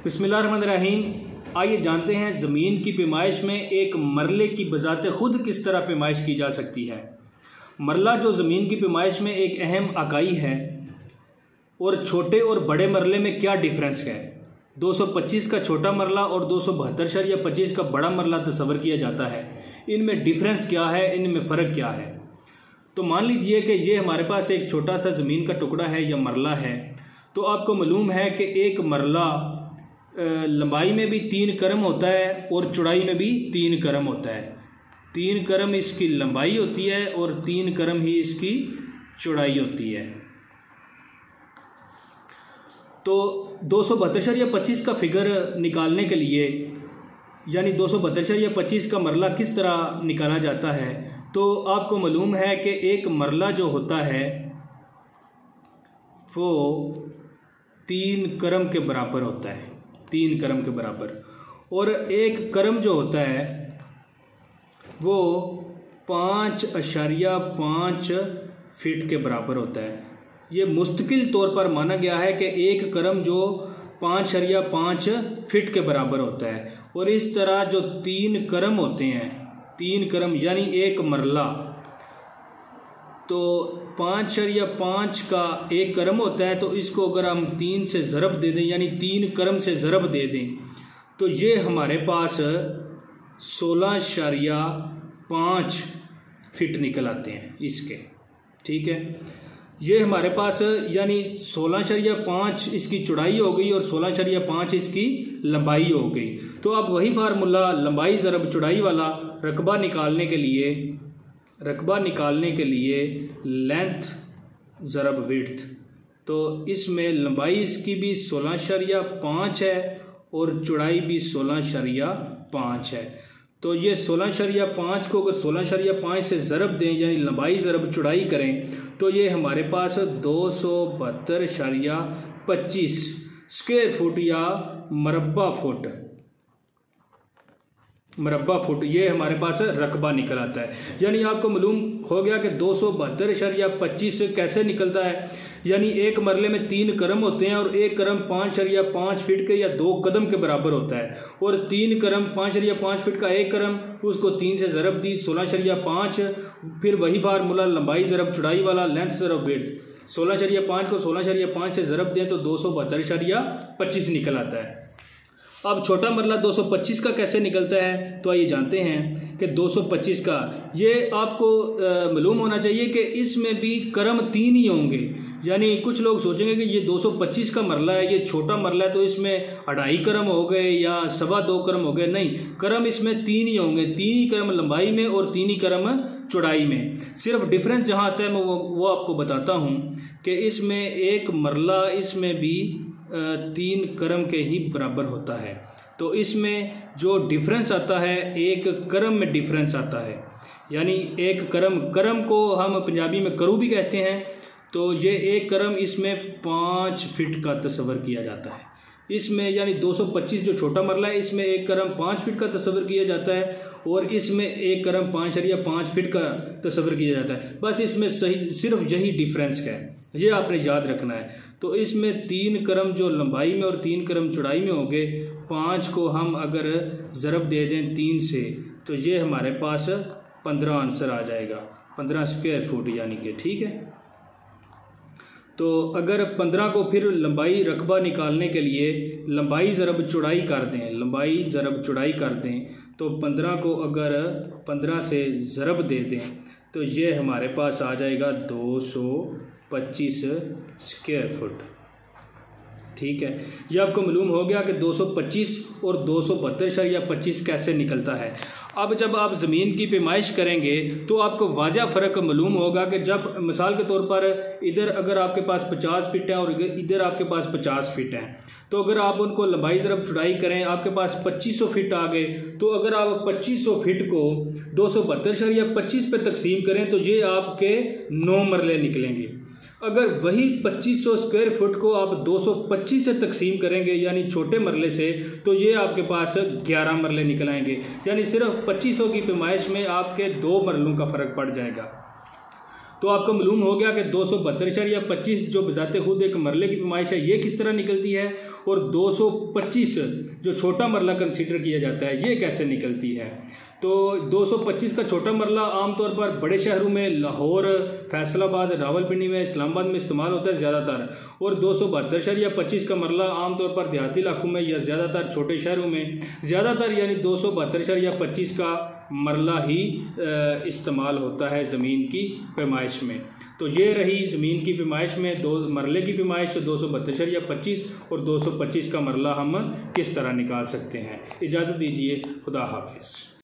बिस्मिल्लाहिर्रहमानिर्रहीम। आइए जानते हैं ज़मीन की पैमाइश में एक मरले की बजाते खुद किस तरह पैमाइश की जा सकती है। मरला जो ज़मीन की पैमाइश में एक अहम इकाई है, और छोटे और बड़े मरले में क्या डिफरेंस है। 225 का छोटा मरला और 272.25 का बड़ा मरला तस्वर किया जाता है। इनमें डिफरेंस क्या है, इनमें फ़र्क क्या है। तो मान लीजिए कि ये हमारे पास एक छोटा सा ज़मीन का टुकड़ा है या मरला है। तो आपको मालूम है कि एक मरला लंबाई में भी 3 करम होता है और चौड़ाई में भी 3 करम होता है। 3 करम इसकी लंबाई होती है और 3 करम ही इसकी चौड़ाई होती है। तो 272.25 का फिगर निकालने के लिए, यानी 272.25 का मरला किस तरह निकाला जाता है, तो आपको मालूम है कि एक मरला जो होता है वो 3 करम के बराबर होता है, 3 करम के बराबर। और एक करम जो होता है वो 5.5 फीट के बराबर होता है। ये मुस्तकिल तौर पर माना गया है कि एक करम जो 5.5 फीट के बराबर होता है। और इस तरह जो 3 करम होते हैं, 3 करम यानी एक मरला, तो 5.5 का एक करम होता है। तो इसको अगर हम 3 से ज़रब दे दें, यानी 3 करम से ज़रब दे दें, तो ये हमारे पास 16.5 फीट निकल आते हैं इसके। ठीक है, ये हमारे पास यानी 16.5 इसकी चौड़ाई हो गई और 16.5 इसकी लंबाई हो गई। तो अब वही फार्मूला लंबाई ज़रब चौड़ाई वाला रकबा निकालने के लिए लेंथ ज़रब विड्थ। तो इसमें लंबाई इसकी भी 16.5 है और चौड़ाई भी 16.5 है। तो ये 16.5 को अगर 16.5 से ज़रब दें, यानी लंबाई ज़रब चौड़ाई करें, तो ये हमारे पास 272.25 स्क्वायर फुट या मरबा फुट ये हमारे पास रकबा निकल आता है। यानी आपको मालूम हो गया कि 272.25 कैसे निकलता है। यानी एक मरले में 3 करम होते हैं और एक करम 5.5 फीट के या 2 कदम के बराबर होता है। और 3 करम 5.5 फीट का एक करम, उसको 3 से ज़रब दी 16.5, फिर वही फार्मूला लंबाई ज़रब चौड़ाई वाला लेंथ ज़रब विड्थ। 16.5 को 16.5 से ज़रब दें तो 272.25 निकल आता है। अब छोटा मरला 225 का कैसे निकलता है, तो आइए जानते हैं कि 225 का ये आपको मालूम होना चाहिए कि इसमें भी करम 3 ही होंगे। यानी कुछ लोग सोचेंगे कि ये 225 का मरला है, ये छोटा मरला है, तो इसमें 2.5 करम हो गए या 2.25 करम हो गए। नहीं, करम इसमें 3 ही होंगे, 3 ही करम लंबाई में और 3 ही करम चौड़ाई में। सिर्फ डिफरेंस जहाँ आता है मैं वो आपको बताता हूँ कि इसमें एक मरला इसमें भी 3 करम के ही बराबर होता है। तो इसमें जो डिफरेंस आता है, एक करम में डिफरेंस आता है। यानी एक करम को हम पंजाबी में करू भी कहते हैं। तो ये एक करम इसमें 5 फीट का तस्वर किया जाता है। इसमें यानी 225 जो छोटा मरला है, इसमें एक करम 5 फीट का तस्वर किया जाता है और इसमें एक करम 5.5 फीट का तस्वर किया जाता है। बस इसमें सिर्फ यही डिफरेंस है, ये आपने याद रखना है। तो इसमें 3 करम जो लंबाई में और 3 करम चौड़ाई में हो गए। 5 को हम अगर ज़रब दे दें 3 से, तो ये हमारे पास 15 आंसर आ जाएगा, 15 स्क्वायर फुट यानी कि। ठीक है, तो अगर 15 को फिर लंबाई रकबा निकालने के लिए लंबाई ज़रब चौड़ाई कर दें, तो 15 को अगर 15 से ज़रब दे दें तो ये हमारे पास आ जाएगा 225 स्क्वायर फुट। ठीक है, ये आपको मालूम हो गया कि 225 और 272.25 कैसे निकलता है। अब जब आप ज़मीन की पैमाइश करेंगे तो आपको वाज़ह फ़र्क मालूम होगा कि जब मिसाल के तौर पर इधर अगर आपके पास 50 फीट है और इधर आपके पास 50 फीट है, तो अगर आप उनको लंबाई ज़रब चौड़ाई करें, आपके पास 2500 फीट आ गए। तो अगर आप 2500 फीट को 272.25 पे तकसीम करें तो ये आपके 9 मरले निकलेंगे। अगर वही 2500 स्क्वायर फुट को आप 225 से तकसीम करेंगे यानी छोटे मरले से, तो ये आपके पास 11 मरले निकल आएंगे। यानी सिर्फ 2500 की पैमाइश में आपके 2 मरलों का फ़र्क पड़ जाएगा। तो आपको मालूम हो गया कि 272.25 जो बजाते खुद एक मरले की पैमाइश है ये किस तरह निकलती है, और 225 जो छोटा मरला कंसीडर किया जाता है ये कैसे निकलती है। तो 225 का छोटा मरला आमतौर पर बड़े शहरों में लाहौर, फैसलाबाद, रावलपिंडी में, इस्लामाबाद में इस्तेमाल होता है ज़्यादातर, और 272.25 का मरला आमतौर पर देहाती इलाकों में या ज़्यादातर छोटे शहरों में ज़्यादातर यानी 272.25 का मरला ही इस्तेमाल होता है ज़मीन की पैमाइश में। तो ये रही ज़मीन की पैमाइश में दो मरले की पैमाइश 272.25 और 225 का मरला हम किस तरह निकाल सकते हैं। इजाज़त दीजिए, खुदा हाफिज़।